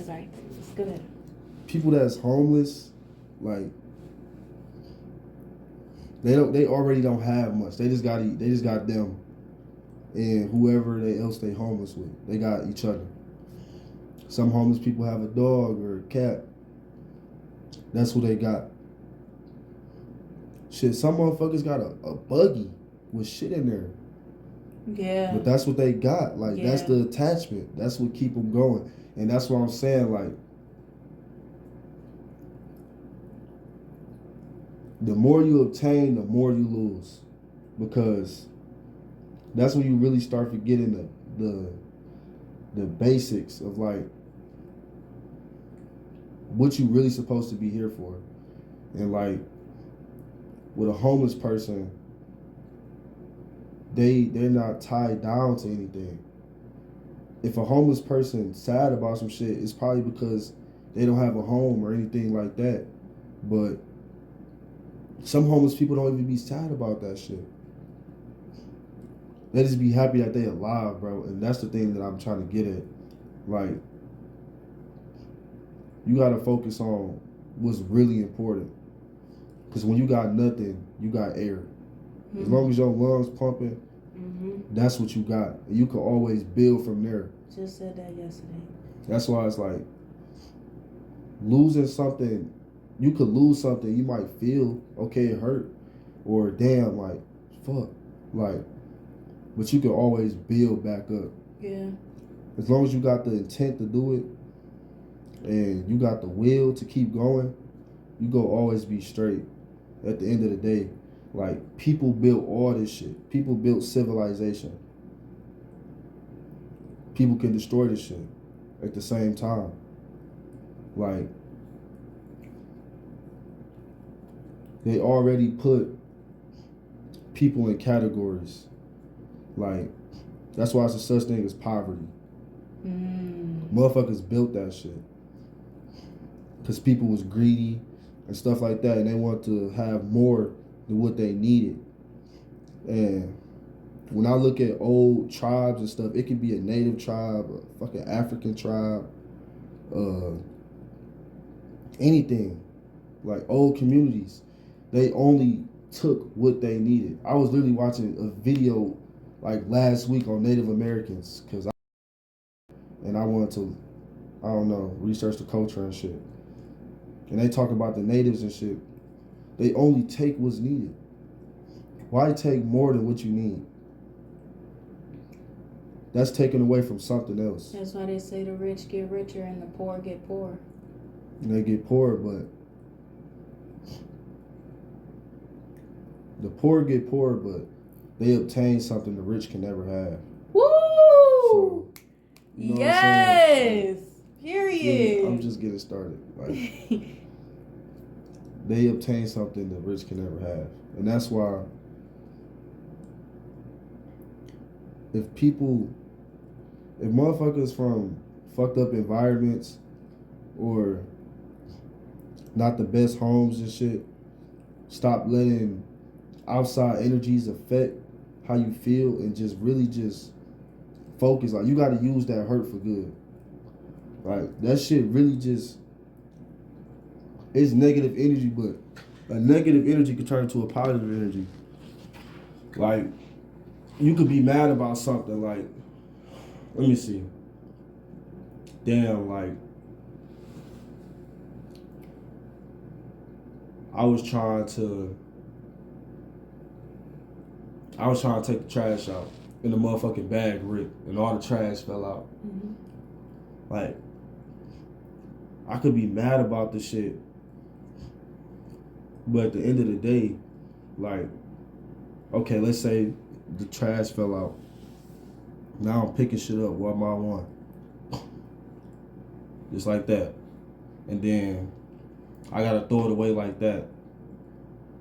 sorry. It's good. People that's homeless, like they already don't have much. They just got them and whoever else they homeless with. They got each other. Some homeless people have a dog or a cat. That's who they got. Shit, some motherfuckers got a buggy with shit in there. Yeah. But that's what they got. Like, that's the attachment. That's what keep them going. And that's what I'm saying, like, the more you obtain, the more you lose. Because that's when you really start forgetting the basics of, like, what you really supposed to be here for. And, like, with a homeless person, they're not tied down to anything. If a homeless person sad about some shit, it's probably because they don't have a home or anything like that. But some homeless people don't even be sad about that shit. They just be happy that they alive, bro. And that's the thing that I'm trying to get at. Like, you gotta focus on what's really important. Because when you got nothing, you got air. Mm-hmm. As long as your lungs pumping, that's what you got. And you can always build from there. Just said that yesterday. That's why it's like losing something. You could lose something. You might feel, okay, it hurt. Or damn, like, fuck. Like, but you can always build back up. Yeah. As long as you got the intent to do it and you got the will to keep going, you go always be straight at the end of the day. Like, people built all this shit. People built civilization. People can destroy this shit at the same time. Like, they already put people in categories. Like, that's why it's a such thing as poverty. Motherfuckers built that shit. Because people was greedy and stuff like that, and they wanted to have more than what they needed. And when I look at old tribes and stuff, it could be a native tribe, a fucking African tribe, anything. Like, old communities, they only took what they needed. I was literally watching a video like last week on Native Americans because I wanted to, I don't know, research the culture and shit. And they talk about the natives and shit. They only take what's needed. Why take more than what you need? That's taken away from something else. That's why they say the rich get richer and the poor get poorer. And they get poorer, but the poor get poorer, but they obtain something the rich can never have. Woo! So, you know yes! Period. Yeah, I'm just getting started. Like, they obtain something the rich can never have. And that's why if motherfuckers from fucked up environments or not the best homes and shit, stop letting outside energies affect how you feel and just really just focus. Like, you got to use that hurt for good. Like, that shit really just, it's negative energy, but a negative energy could turn into a positive energy. Like, you could be mad about something, like, let me see. Damn, like, I was trying to take the trash out and the motherfucking bag ripped and all the trash fell out. Like, I could be mad about the shit, but at the end of the day, like, okay, let's say the trash fell out. Now I'm picking shit up one by one. Just like that. And then I gotta throw it away like that.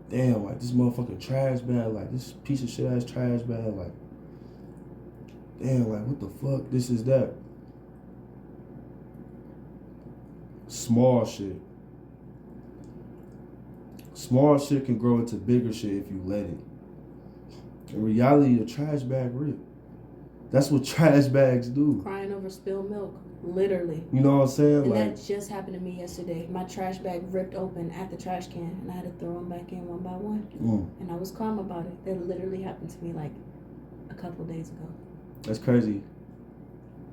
Damn, like, this motherfucking trash bag, like, this piece of shit ass trash bag, like, damn, like, what the fuck? This is that. Small shit. Small shit can grow into bigger shit if you let it. In reality, the trash bag ripped. That's what trash bags do. Crying over spilled milk. Literally. You know what I'm saying? And Like, that just happened to me yesterday. My trash bag ripped open at the trash can, and I had to throw them back in one by one. And I was calm about it. That literally happened to me like a couple days ago. that's crazy.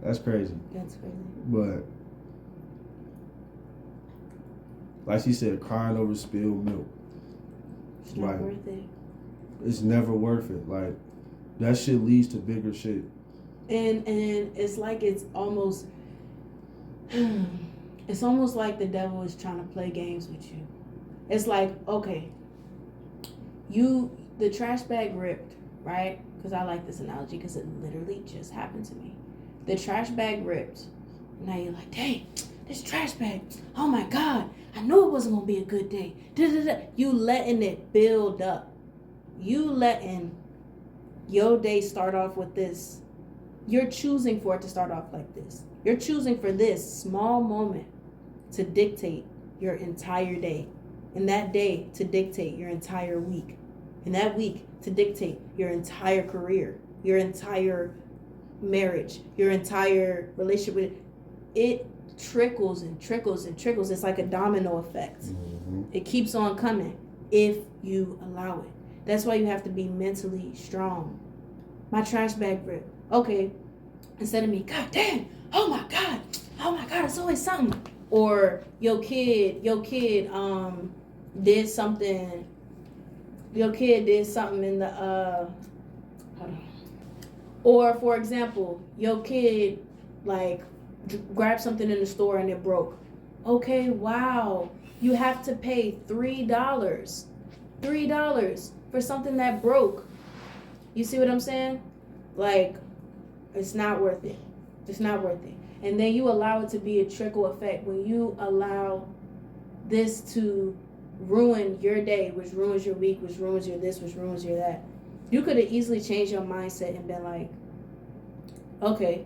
That's crazy. That's crazy. But like she said, crying over spilled milk. It's not Right. worth it. It's never worth it. Like, that shit leads to bigger shit. And it's like it's almost like the devil is trying to play games with you. It's like, okay, the trash bag ripped, right? Because I like this analogy because it literally just happened to me. The trash bag ripped. Now you're like, dang, this trash bag. Oh my God, I knew it wasn't gonna be a good day. Da-da-da. You letting it build up. You letting your day start off with this. You're choosing for it to start off like this. You're choosing for this small moment to dictate your entire day. And that day to dictate your entire week. And that week to dictate your entire career, your entire marriage, your entire relationship with it. Trickles and trickles and trickles. It's like a domino effect. Mm-hmm. It keeps on coming if you allow it. That's why you have to be mentally strong. My trash bag ripped. Okay, instead of me, God damn, oh my God, it's always something. Or your kid did something. Your kid did something in the hold on. Or for example, your kid like grabbed something in the store and it broke. Okay, wow. You have to pay $3 for something that broke. You see what I'm saying? Like, it's not worth it. It's not worth it. And then you allow it to be a trickle effect. When you allow this to ruin your day, which ruins your week, which ruins your this, which ruins your that, you could have easily changed your mindset and been like, okay,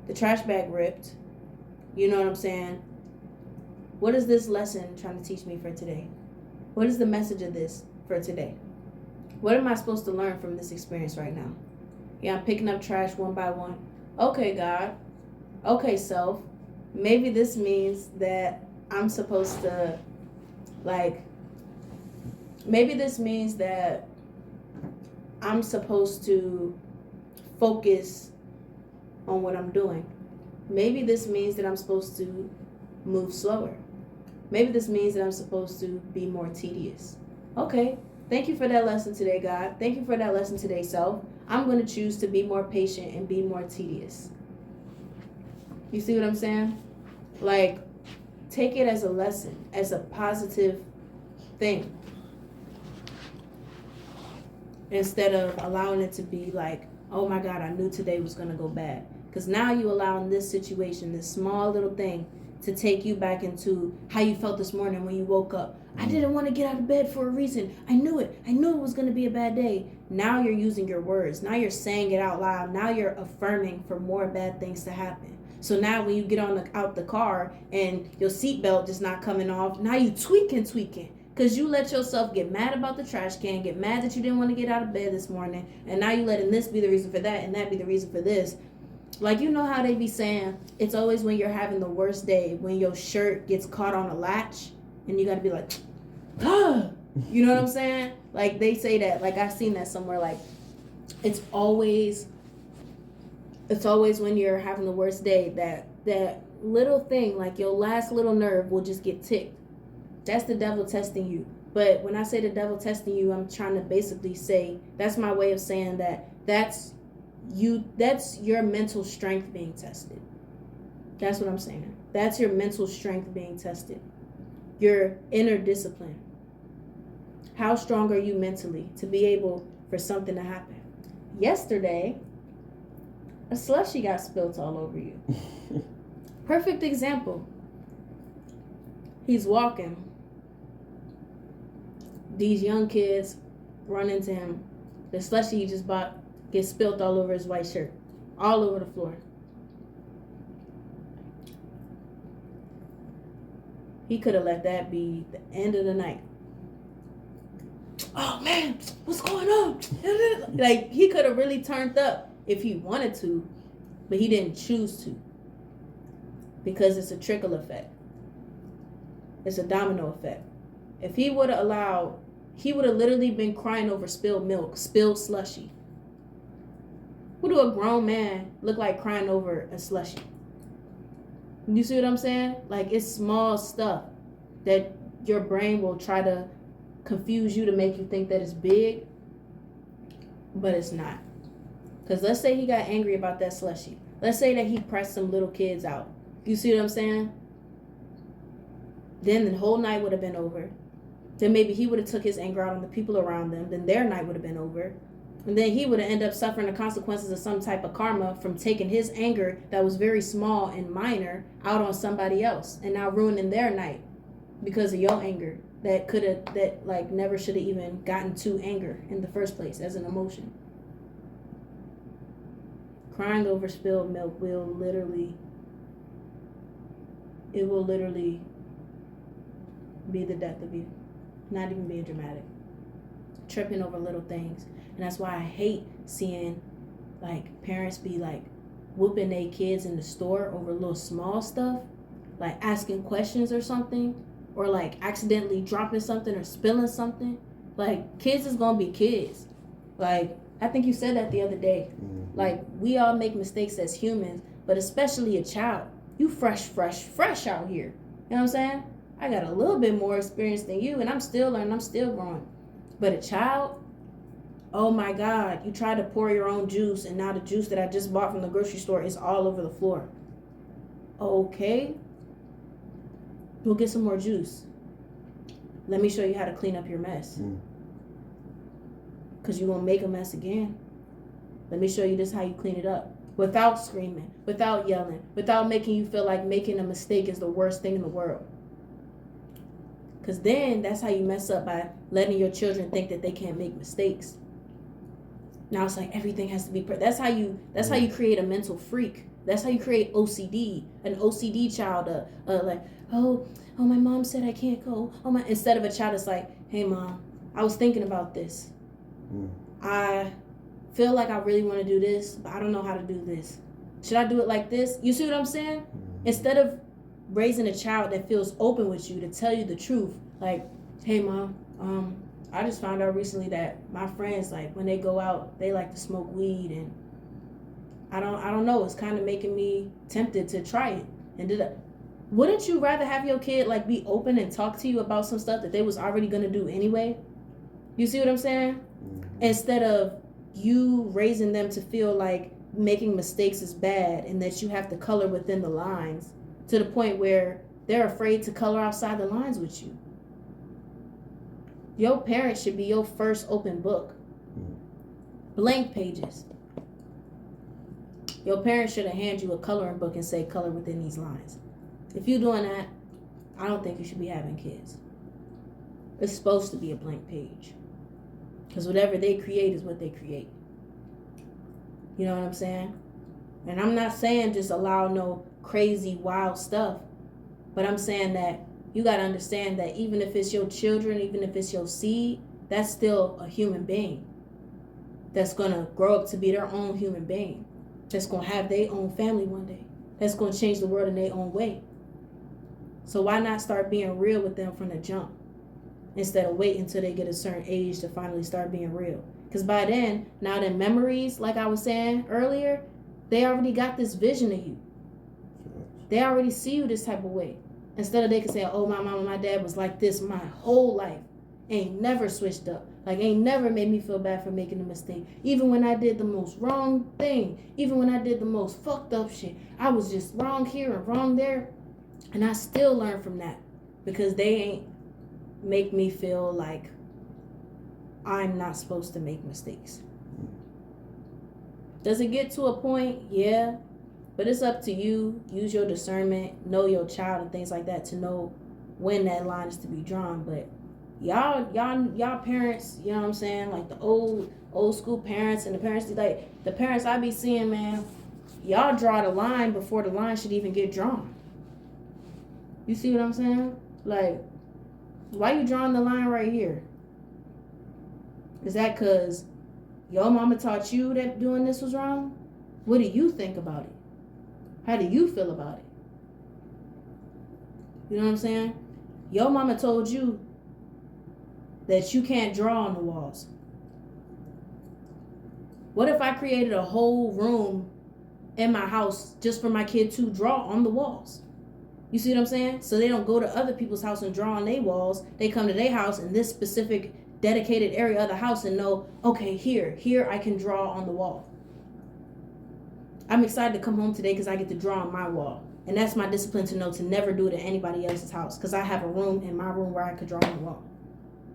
the trash bag ripped. You know what I'm saying? What is this lesson trying to teach me for today? What is the message of this for today? What am I supposed to learn from this experience right now? Yeah, I'm picking up trash one by one. Okay, God. Okay, self. Maybe this means that I'm supposed to, maybe this means that I'm supposed to focus on what I'm doing. Maybe this means that I'm supposed to move slower. Maybe this means that I'm supposed to be more tedious. Okay, thank you for that lesson today, God. Thank you for that lesson today, self. I'm going to choose to be more patient and be more tedious. You see what I'm saying? Like, take it as a lesson, as a positive thing. Instead of allowing it to be like, oh my God, I knew today was going to go bad. Because now you allowing this situation, this small little thing, to take you back into how you felt this morning when you woke up. I didn't want to get out of bed for a reason. I knew it. I knew it was going to be a bad day. Now you're using your words. Now you're saying it out loud. Now you're affirming for more bad things to happen. So now when you get out the car and your seatbelt just not coming off, now you tweaking. Because you let yourself get mad about the trash can, get mad that you didn't want to get out of bed this morning, and now you letting this be the reason for that and that be the reason for this. Like, you know how they be saying, it's always when you're having the worst day, when your shirt gets caught on a latch, and you got to be like, ah, you know what I'm saying? Like, they say that, like, I've seen that somewhere, like, it's always when you're having the worst day that little thing, like your last little nerve will just get ticked. That's the devil testing you. But when I say the devil testing you, I'm trying to basically say, that's my way of saying that's your mental strength being tested. That's what I'm saying. That's your mental strength being tested. Your inner discipline. How strong are you mentally to be able for something to happen? Yesterday, a slushie got spilt all over you. Perfect example. He's walking. These young kids run into him. The slushie he just bought gets spilt all over his white shirt. All over the floor. He could have let that be the end of the night. Oh man, what's going on? Like, he could have really turned up if he wanted to, but he didn't choose to. because it's a trickle effect. It's a domino effect. If he would have allowed, he would have literally been crying over spilled milk, spilled slushy. What do a grown man look like crying over a slushy? You see what I'm saying? Like, it's small stuff that your brain will try to confuse you to make you think that it's big, but it's not. Because let's say he got angry about that slushy. Let's say that he pressed some little kids out. You see what I'm saying? Then the whole night would have been over. Then maybe he would have took his anger out on the people around them. Then their night would have been over. And then he would have ended up suffering the consequences of some type of karma from taking his anger that was very small and minor out on somebody else and now ruining their night because of your anger that never should have even gotten to anger in the first place as an emotion. Crying over spilled milk will literally be the death of you. Not even being dramatic. Tripping over little things. And that's why I hate seeing like parents be like whooping their kids in the store over little small stuff, like asking questions or something, or like accidentally dropping something or spilling something. Like, kids is gonna be kids. Like, I think you said that the other day. Like, we all make mistakes as humans, but especially a child. You fresh out here. You know what I'm saying? I got a little bit more experience than you, and I'm still learning, I'm still growing. But a child, oh my God, you try to pour your own juice, and now the juice that I just bought from the grocery store is all over the floor. Okay. Go get some more juice. Let me show you how to clean up your mess. Because you're going to make a mess again. Let me show you this how you clean it up. Without screaming, without yelling, without making you feel like making a mistake is the worst thing in the world. Because then that's how you mess up, by letting your children think that they can't make mistakes. Now it's like everything has to be that's how you create a mental freak. That's how you create OCD, an OCD child. Like, oh, my mom said I can't go. Instead of a child that's like, hey mom, I was thinking about this. I feel like I really want to do this, but I don't know how to do this. Should I do it like this? You see what I'm saying? Instead of raising a child that feels open with you to tell you the truth, like, hey mom, I just found out recently that my friends, like, when they go out, they like to smoke weed, and I don't know, it's kind of making me tempted to try it. And wouldn't you rather have your kid like be open and talk to you about some stuff that they was already gonna do anyway? You see what I'm saying? Instead of you raising them to feel like making mistakes is bad and that you have to color within the lines to the point where they're afraid to color outside the lines with you. Your parents should be your first open book. Blank pages. Your parents should have handed you a coloring book and say color within these lines. If you're doing that, I don't think you should be having kids. It's supposed to be a blank page. Because whatever they create is what they create. You know what I'm saying? And I'm not saying just allow no crazy, wild stuff. But I'm saying that you got to understand that even if it's your children, even if it's your seed, that's still a human being. That's going to grow up to be their own human being. That's going to have their own family one day. That's going to change the world in their own way. So why not start being real with them from the jump? Instead of waiting until they get a certain age to finally start being real. Because by then, now their memories, like I was saying earlier, they already got this vision of you. They already see you this type of way. Instead of they can say, oh, my mom and my dad was like this my whole life. Ain't never switched up. Like, ain't never made me feel bad for making a mistake. Even when I did the most wrong thing. Even when I did the most fucked up shit. I was just wrong here and wrong there. And I still learn from that. Because they ain't make me feel like I'm not supposed to make mistakes. Does it get to a point? Yeah. But it's up to you. Use your discernment. Know your child and things like that to know when that line is to be drawn. But y'all parents, you know what I'm saying? Like the old school parents and the parents, like the parents I be seeing, man, y'all draw the line before the line should even get drawn. You see what I'm saying? Like, why you drawing the line right here? Is that because your mama taught you that doing this was wrong? What do you think about it? How do you feel about it? You know what I'm saying? Your mama told you that you can't draw on the walls. What if I created a whole room in my house just for my kid to draw on the walls? You see what I'm saying? So they don't go to other people's house and draw on their walls. They come to their house in this specific dedicated area of the house and know, okay, here I can draw on the wall. I'm excited to come home today because I get to draw on my wall. And that's my discipline to know to never do it at anybody else's house, because I have a room in my room where I could draw on the wall.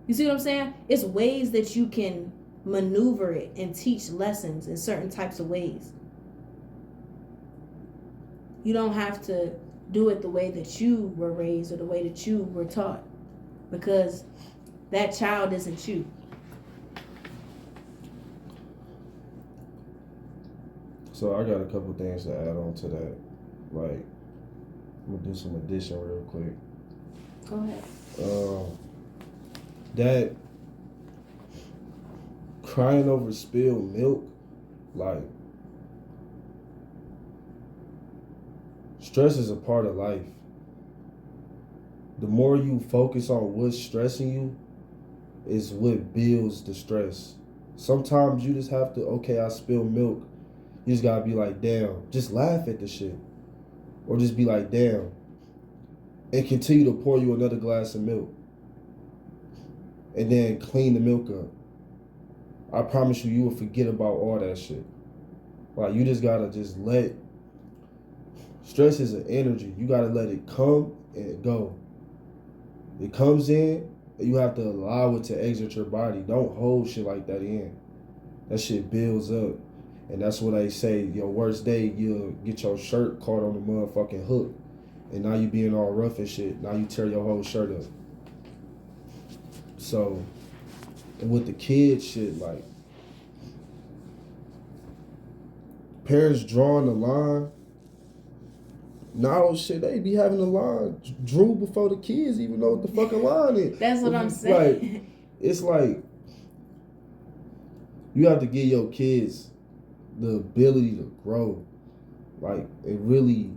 You see what I'm saying? It's ways that you can maneuver it and teach lessons in certain types of ways. You don't have to do it the way that you were raised or the way that you were taught, because that child isn't you. So I got a couple things to add on to that. Like, I'm gonna do some addition real quick. Go ahead. That crying over spilled milk, like, stress is a part of life. The more you focus on what's stressing you is what builds the stress. Sometimes you just have to, okay, I spilled milk. You just gotta be like, damn, just laugh at the shit. Or just be like, damn. And continue to pour you another glass of milk. And then clean the milk up. I promise you, you will forget about all that shit. Like, you just gotta just let, stress is an energy. You gotta let it come and go. It comes in, and you have to allow it to exit your body. Don't hold shit like that in. That shit builds up. And that's what they say, your worst day, you'll get your shirt caught on the motherfucking hook. And now you being all rough and shit. Now you tear your whole shirt up. So, and with the kids shit, like, parents drawing the line. Now, shit, they be having the line drew before the kids even know what the fucking line is. That's what I'm saying. Like, it's like, you have to give your kids the ability to grow, like, and really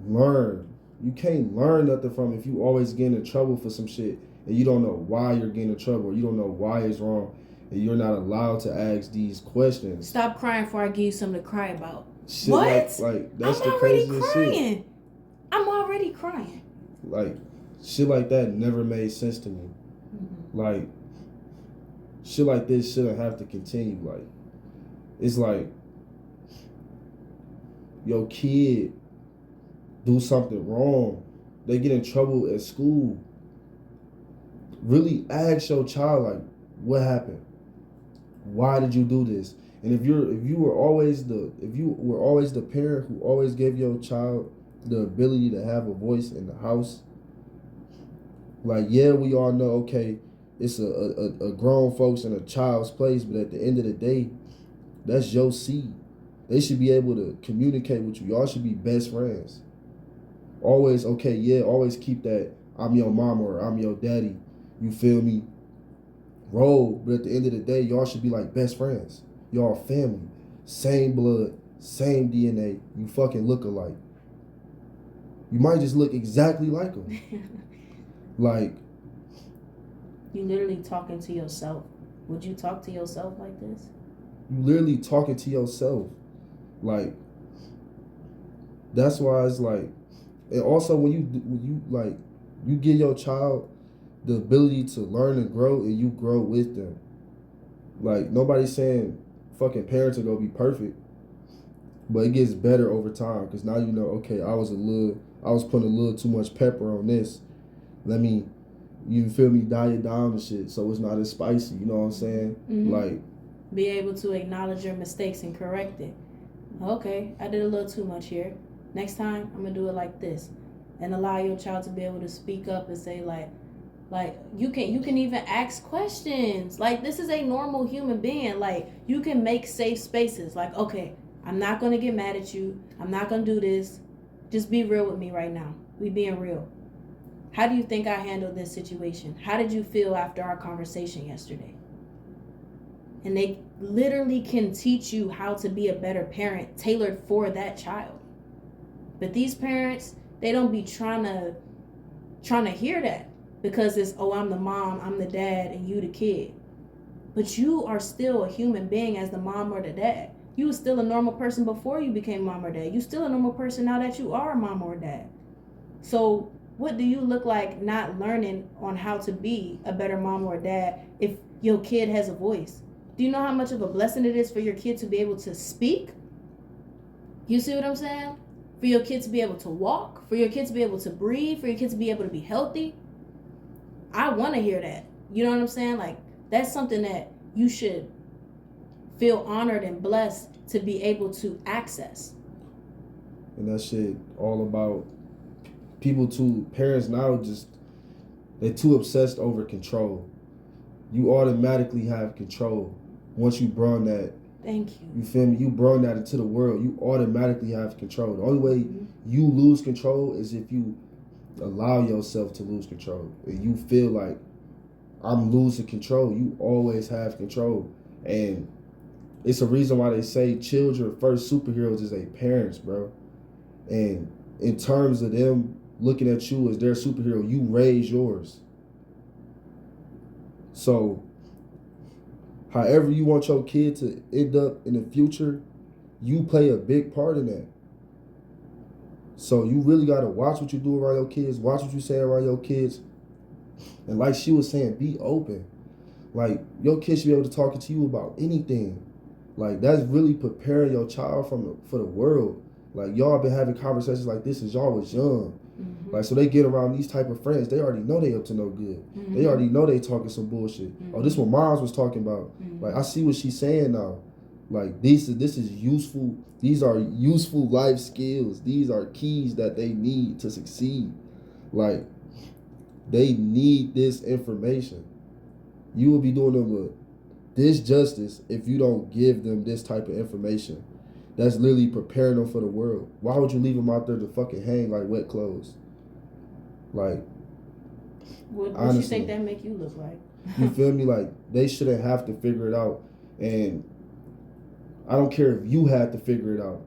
learn. You can't learn nothing from if you always get in trouble for some shit and you don't know why you're getting in trouble, or you don't know why it's wrong, and you're not allowed to ask these questions. Stop crying before I give you something to cry about. Shit, what? Like that's I'm the already craziest crying. shit. I'm already crying. Like, shit like that never made sense to me. Mm-hmm. Like, shit like this shouldn't have to continue. Like, it's like, your kid do something wrong, they get in trouble at school. Really ask your child, like, what happened? Why did you do this? And if you were always the parent who always gave your child the ability to have a voice in the house, like, yeah, we all know, okay, it's a grown folks in a child's place, but at the end of the day, that's your seed. They should be able to communicate with you. Y'all should be best friends. Always, okay, yeah, always keep that I'm your mama or I'm your daddy, you feel me, role. But at the end of the day, y'all should be like best friends. Y'all family. Same blood, same DNA. You fucking look alike. You might just look exactly like them. Like, you literally talking to yourself. Would you talk to yourself like this? You literally talking to yourself. Like, that's why it's like, and also when you give your child the ability to learn and grow, and you grow with them. Like, nobody's saying fucking parents are gonna be perfect, but it gets better over time, because now you know, okay, I was putting a little too much pepper on this. Let me, you feel me, diet down and shit, so it's not as spicy. You know what I'm saying? Mm-hmm. Like, be able to acknowledge your mistakes and correct it. Okay, I did a little too much here. Next time, I'm gonna do it like this, and allow your child to be able to speak up and say, like you can even ask questions. Like, this is a normal human being. Like, you can make safe spaces. Like, okay, I'm not gonna get mad at you. I'm not gonna do this. Just be real with me right now. We being real. How do you think I handled this situation? How did you feel after our conversation yesterday? And they literally can teach you how to be a better parent tailored for that child. But these parents, they don't be trying to trying to hear that because it's, oh, I'm the mom, I'm the dad, and you the kid. But you are still a human being as the mom or the dad. You were still a normal person before you became mom or dad. You still a normal person now that you are a mom or dad. So what do you look like not learning on how to be a better mom or dad if your kid has a voice? Do you know how much of a blessing it is for your kid to be able to speak? You see what I'm saying? For your kid to be able to walk, for your kid to be able to breathe, for your kid to be able to be healthy. I want to hear that. You know what I'm saying? Like, that's something that you should feel honored and blessed to be able to access. And that shit all about parents now just, they're too obsessed over control. You automatically have control once you brought that. Thank you. You feel me? You brought that into the world. You automatically have control. The only way you lose control is if you allow yourself to lose control. And you feel like, I'm losing control. You always have control. And it's a reason why they say children first superheroes is their parents, bro. And in terms of them looking at you as their superhero, you raise yours. So however you want your kid to end up in the future, you play a big part in that. So you really got to watch what you do around your kids, watch what you say around your kids. And like she was saying, be open. Like, your kid should be able to talk to you about anything. Like, that's really preparing your child for the world. Like, y'all been having conversations like this since y'all was young. Mm-hmm. Like, so they get around these type of friends, they already know they up to no good. Mm-hmm. They already know they talking some bullshit. Mm-hmm. Oh, this what moms was talking about. Mm-hmm. Like, I see what she's saying now. Like, this is useful. These are useful life skills. These are keys that they need to succeed. Like, they need this information. You will be doing them a disjustice if you don't give them this type of information. That's literally preparing them for the world. Why would you leave them out there to fucking hang like wet clothes? Like, what you think that make you look like? You feel me? Like, they shouldn't have to figure it out. And I don't care if you had to figure it out.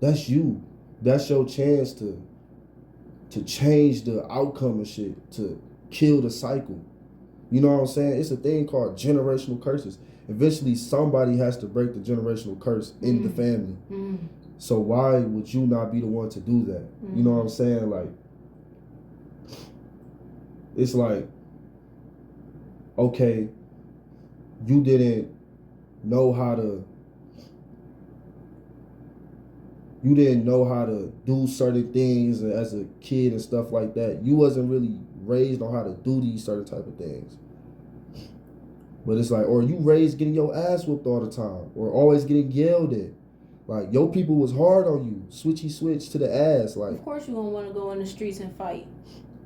That's you. That's your chance to change the outcome of shit, to kill the cycle. You know what I'm saying? It's a thing called generational curses. Eventually, somebody has to break the generational curse in the family. So why would you not be the one to do that? You know what I'm saying? Like, it's like, okay, you didn't know how to do certain things as a kid and stuff like that. You wasn't really raised on how to do these certain type of things. But it's like, or you raised getting your ass whooped all the time, or always getting yelled at. Like, your people was hard on you, switchy switch to the ass. Like, of course you gonna want to go in the streets and fight.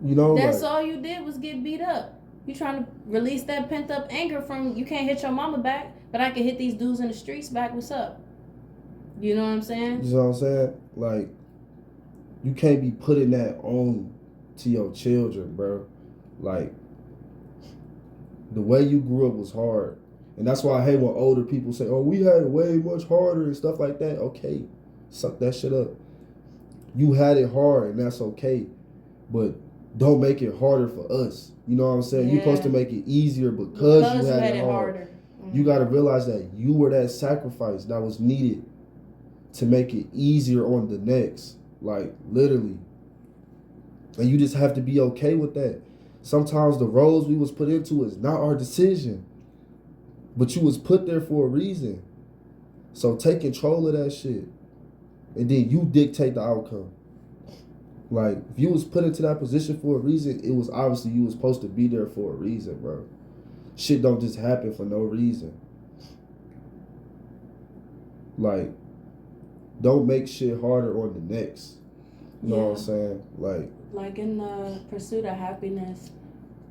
You know, that's like, all you did was get beat up. You trying to release that pent up anger from, you can't hit your mama back, but I can hit these dudes in the streets back. What's up? You know what I'm saying? You know what I'm saying? Like, you can't be putting that on to your children, bro. Like, the way you grew up was hard. And that's why I hate when older people say, oh, we had it way much harder and stuff like that. Okay, suck that shit up. You had it hard, and that's okay. But don't make it harder for us. You know what I'm saying? Yeah. You're supposed to make it easier because you had it harder. You got to realize that you were that sacrifice that was needed to make it easier on the next. Like, literally. And you just have to be okay with that. Sometimes the roles we was put into is not our decision. But you was put there for a reason. So take control of that shit. And then you dictate the outcome. Like, if you was put into that position for a reason, it was obviously you was supposed to be there for a reason, bro. Shit don't just happen for no reason. Like, don't make shit harder on the next. You know what I'm saying? Like in the Pursuit of Happiness,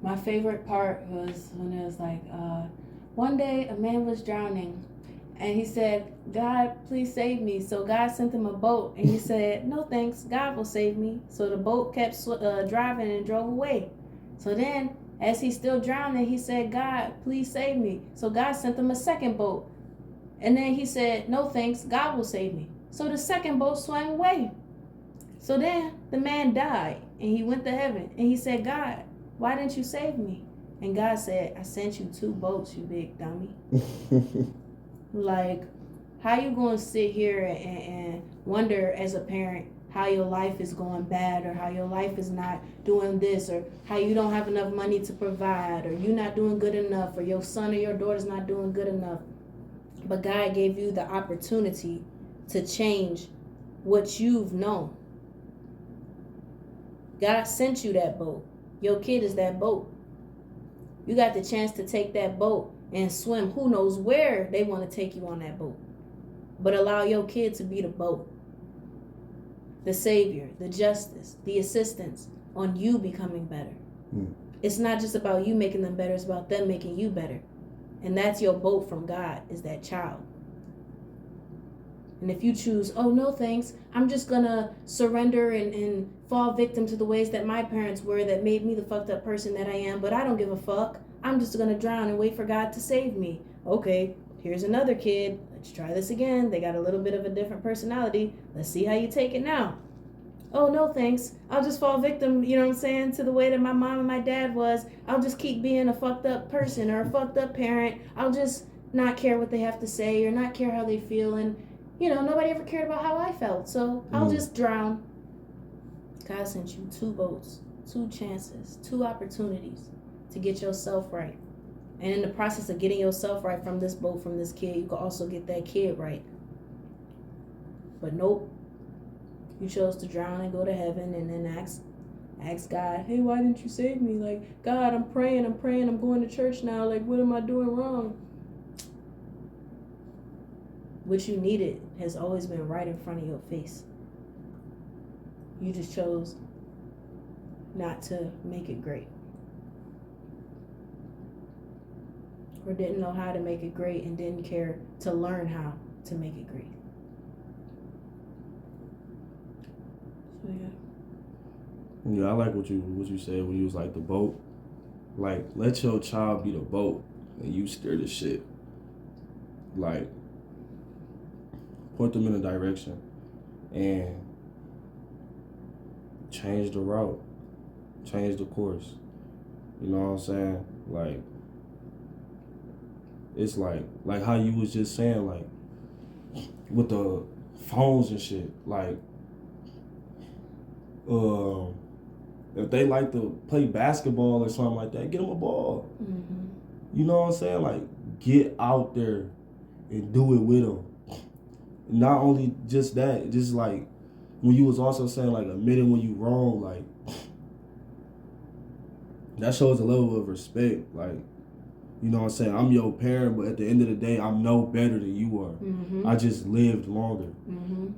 my favorite part was when it was like, one day a man was drowning and he said, God, please save me. So God sent him a boat and he said, no thanks, God will save me. So the boat kept driving and drove away. So then as he's still drowning, he said, God, please save me. So God sent him a second boat. And then he said, no thanks, God will save me. So the second boat swam away. So then the man died. and he went to heaven and he said, God, why didn't you save me? And God said, I sent you 2 boats, you big dummy. Like, how you gonna sit here and wonder as a parent how your life is going bad, or how your life is not doing this, or how you don't have enough money to provide, or you're not doing good enough, or your son or your daughter's not doing good enough. But God gave you the opportunity to change what you've known. God sent you that boat. Your kid is that boat. You got the chance to take that boat and swim. Who knows where they want to take you on that boat. But allow your kid to be the boat. The savior, the justice, the assistance on you becoming better. It's not just about you making them better. It's about them making you better. And that's your boat from God, is that child. And if you choose, oh, no, thanks, I'm just going to surrender and fall victim to the ways that my parents were that made me the fucked up person that I am, but I don't give a fuck. I'm just going to drown and wait for God to save me. Okay, here's another kid. Let's try this again. They got a little bit of a different personality. Let's see how you take it now. Oh, no, thanks. I'll just fall victim, you know what I'm saying, to the way that my mom and my dad was. I'll just keep being a fucked up person or a fucked up parent. I'll just not care what they have to say or not care how they feel. And, you know, nobody ever cared about how I felt. So I'll just drown. God sent you 2 boats, 2 chances, 2 opportunities to get yourself right. And in the process of getting yourself right from this boat, from this kid, you can also get that kid right. But nope. You chose to drown and go to heaven and then ask God, hey, why didn't you save me? Like, God, I'm praying, I'm going to church now. Like, what am I doing wrong? What you needed has always been right in front of your face. You just chose not to make it great. Or didn't know how to make it great and didn't care to learn how to make it great. So yeah, I like what you said when you was like the boat. Like, let your child be the boat and you steer the ship. Like, point them in a direction and change the route, change the course. You know what I'm saying? Like, it's like how you was just saying, like, with the phones and shit. Like, if they like to play basketball or something like that, get them a ball. You know what I'm saying? Like, get out there and do it with them. Not only just that, just like when you was also saying, like, admitting when you wrong, like, that shows a level of respect. Like, you know what I'm saying? I'm your parent, but at the end of the day, I'm no better than you are. I just lived longer.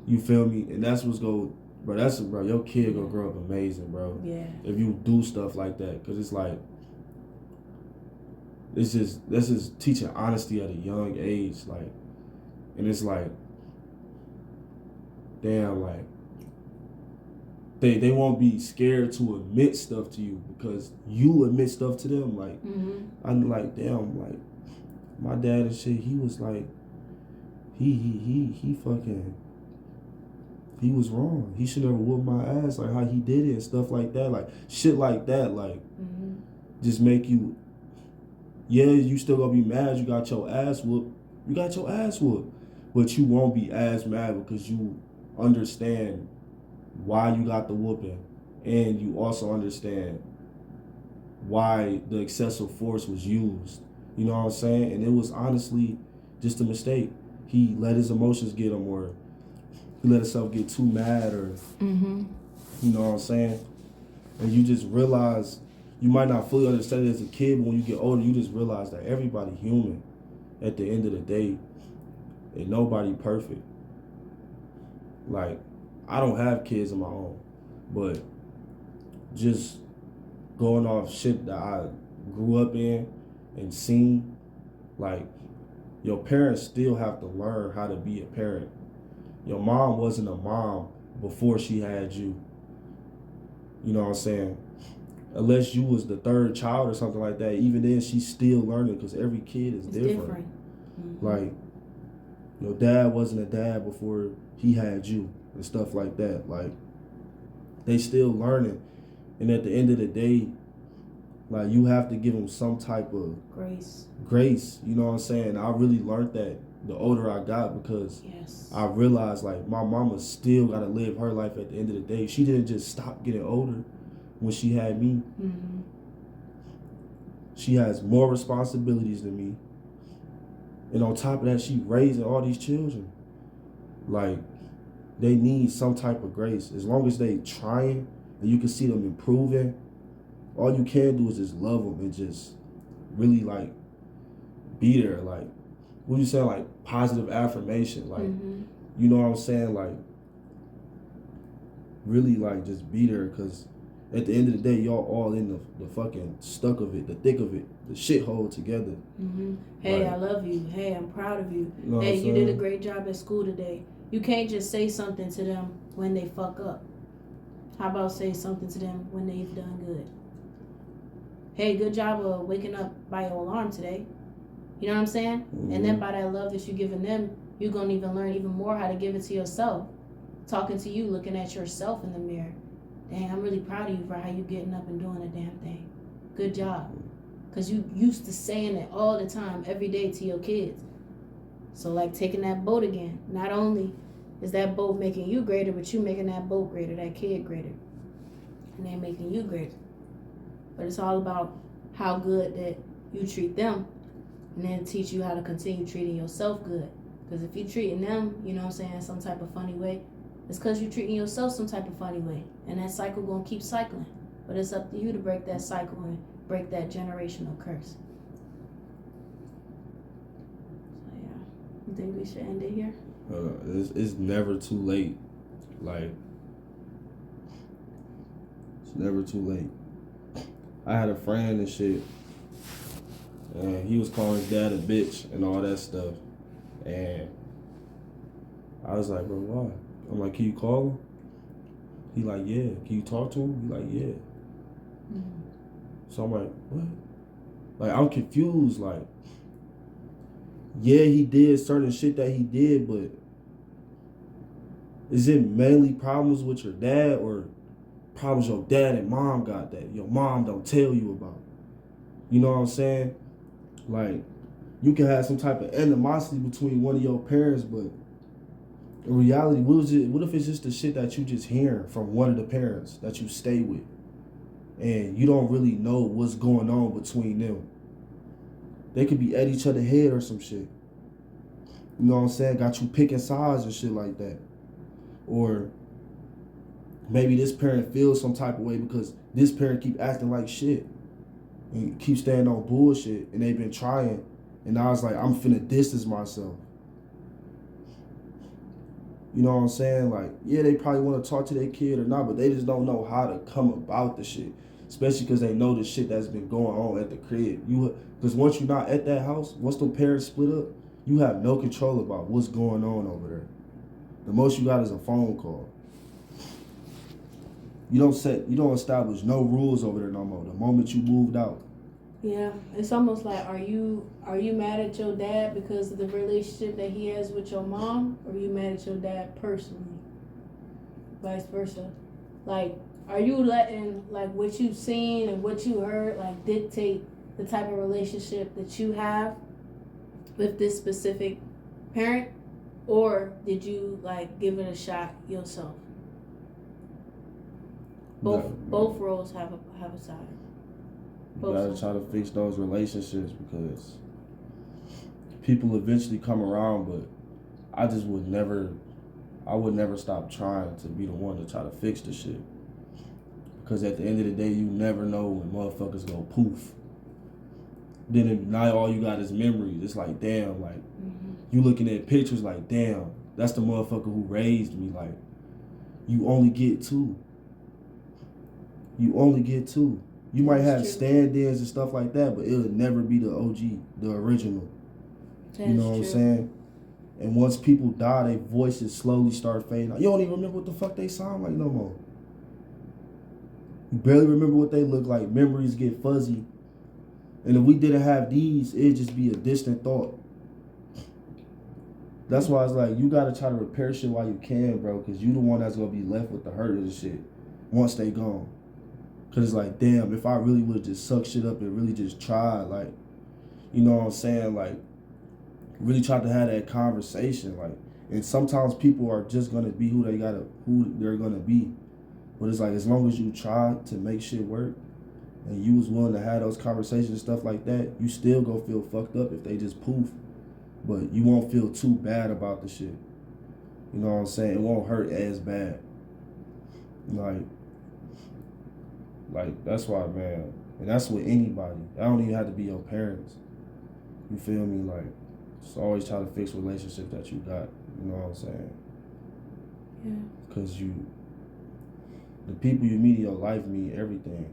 You feel me? And that's what's going, bro, your kid gonna grow up amazing, bro. Yeah. If you do stuff like that. Because it's like, this is teaching honesty at a young age. Like, and it's like, damn, like, they won't be scared to admit stuff to you because you admit stuff to them. Like, I'm like, damn, like, my dad and shit, he was like, he fucking, he was wrong. He should never whoop my ass, like how he did it and stuff like that. Like, shit like that, like, just make you, yeah, you still gonna be mad you got your ass whooped. You got your ass whooped. But you won't be as mad because you understand why you got the whooping, and you also understand why the excessive force was used. You know what I'm saying? And it was honestly just a mistake. He let his emotions get him, or he let himself get too mad, or you know what I'm saying? And you just realize, you might not fully understand it as a kid, but when you get older, you just realize that everybody human at the end of the day, and nobody perfect. Like, I don't have kids of my own, but just going off shit that I grew up in and seen, like, your parents still have to learn how to be a parent. Your mom wasn't a mom before she had you. You know what I'm saying? Unless you was the 3rd child or something like that, even then she's still learning because every kid is different. Like, your dad wasn't a dad before he had you and stuff like that. Like, they still learning. And at the end of the day, like, you have to give them some type of grace. You know what I'm saying? I really learned that the older I got, because I realized, like, my mama still got to live her life at the end of the day. She didn't just stop getting older when she had me. Mm-hmm. She has more responsibilities than me. And on top of that, she raising all these children. Like, they need some type of grace. As long as they trying and you can see them improving, all you can do is just love them and just really, like, be there. Like, what you saying? Like, positive affirmation. Like, you know what I'm saying? Like, really, like, just be there, because at the end of the day, y'all all in the fucking stuck of it, the thick of it, the shithole together. Mm-hmm. Hey, like, I love you. Hey, I'm proud of you. You know hey, you did a great job at school today. You can't just say something to them when they fuck up. How about say something to them when they've done good? Hey, good job of waking up by your alarm today. You know what I'm saying? Mm-hmm. And then by that love that you're giving them, you're going to even learn even more how to give it to yourself. Talking to you, looking at yourself in the mirror. Dang, I'm really proud of you for how you getting up and doing a damn thing. Good job. Because you used to saying it all the time, every day to your kids. So, like, taking that boat again. Not only is that boat making you greater, but you making that boat greater, that kid greater. And they're making you greater. But it's all about how good that you treat them, and then teach you how to continue treating yourself good. Because if you're treating them, you know what I'm saying, some type of funny way, it's because you're treating yourself some type of funny way. And that cycle going to keep cycling. But it's up to you to break that cycle and break that generational curse. So, yeah. You think we should end it here? It's never too late. Like, it's never too late. I had a friend and shit, and he was calling his dad a bitch and all that stuff. And I was like, bro, why? I'm like, can you call him? He like, yeah. Can you talk to him? He like, yeah. Mm-hmm. So I'm like, what? Like, I'm confused. Like, yeah, he did certain shit that he did, but is it mainly problems with your dad, or problems your dad and mom got that your mom don't tell you about? You know what I'm saying? Like, you can have some type of animosity between one of your parents, but in reality, what if it's just the shit that you just hearing from one of the parents that you stay with, and you don't really know what's going on between them? They could be at each other's head or some shit. You know what I'm saying? Got you picking sides and shit like that. Or maybe this parent feels some type of way because this parent keep acting like shit and keep staying on bullshit, and they've been trying, and I was like, I'm finna distance myself. You know what I'm saying? Like, yeah, they probably want to talk to their kid or not, but they just don't know how to come about the shit. Especially because they know the shit that's been going on at the crib. Because once you're not at that house, once the parents split up, you have no control about what's going on over there. The most you got is a phone call. You don't establish no rules over there no more. The moment you moved out. Yeah, it's almost like, are you mad at your dad because of the relationship that he has with your mom, or are you mad at your dad personally? Vice versa. Like, are you letting, like, what you've seen and what you heard, like, dictate the type of relationship that you have with this specific parent, or did you, like, give it a shot yourself? Both roles have a side. You gotta try to fix those relationships, because people eventually come around, but I would never stop trying to be the one to try to fix the shit. Because at the end of the day, you never know when motherfuckers go poof. Then now all you got is memories. It's like, damn, like, you looking at pictures like, damn, that's the motherfucker who raised me. Like, you only get two. You might have stand-ins and stuff like that, but it'll never be the OG, the original. You know what I'm saying? And once people die, their voices slowly start fading out. You don't even remember what the fuck they sound like no more. You barely remember what they look like. Memories get fuzzy. And if we didn't have these, it'd just be a distant thought. That's why it's like, you gotta try to repair shit while you can, bro, because you the one that's gonna be left with the hurt of the shit once they gone. Cause it's like, damn, if I really would just suck shit up and really just try, like, you know what I'm saying, like, really try to have that conversation, like, and sometimes people are just gonna be who they're gonna be, but it's like as long as you try to make shit work, and you was willing to have those conversations and stuff like that, you still go feel fucked up if they just poof, but you won't feel too bad about the shit. You know what I'm saying? It won't hurt as bad. Like that's why, man, and that's with anybody. I don't even have to be your parents. You feel me? Like, just always try to fix relationships that you got. You know what I'm saying? Yeah. Cause the people you meet in your life mean everything.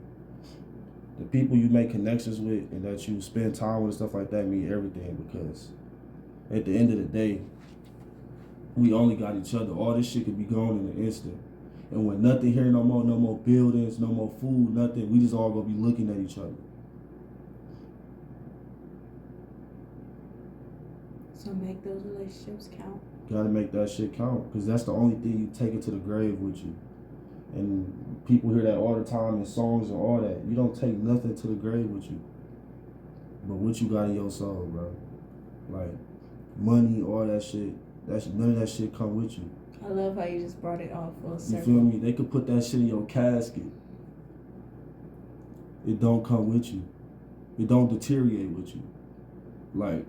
The people you make connections with and that you spend time with and stuff like that mean everything, because at the end of the day, we only got each other. All this shit could be gone in an instant. And when nothing here no more buildings, no more food, nothing, we just all gonna be looking at each other. So make those relationships count. Gotta make that shit count, because that's the only thing you take into the grave with you. And people hear that all the time in songs and all that. You don't take nothing to the grave with you, but what you got in your soul, bro. Like money, all that shit. None of that shit come with you. I love how you just brought it all full circle. You feel me? They could put that shit in your casket. It don't come with you. It don't deteriorate with you. Like,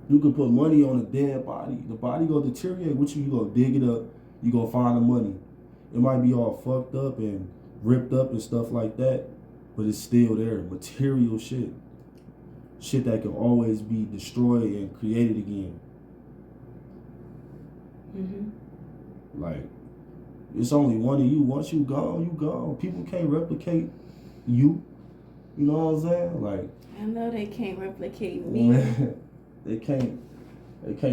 you could put money on a dead body. The body gonna deteriorate with you. You gonna dig it up. You gonna find the money. It might be all fucked up and ripped up and stuff like that, but it's still there. Material shit. Shit that can always be destroyed and created again. Mm-hmm. Like, it's only one of you. Once you gone, you gone. People can't replicate you. You know what I'm saying? Like, I know they can't replicate me. Man, they can't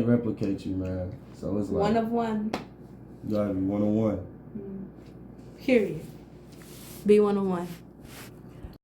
replicate you, man. So it's like One of one. You gotta be one on one. Period. Be one on one.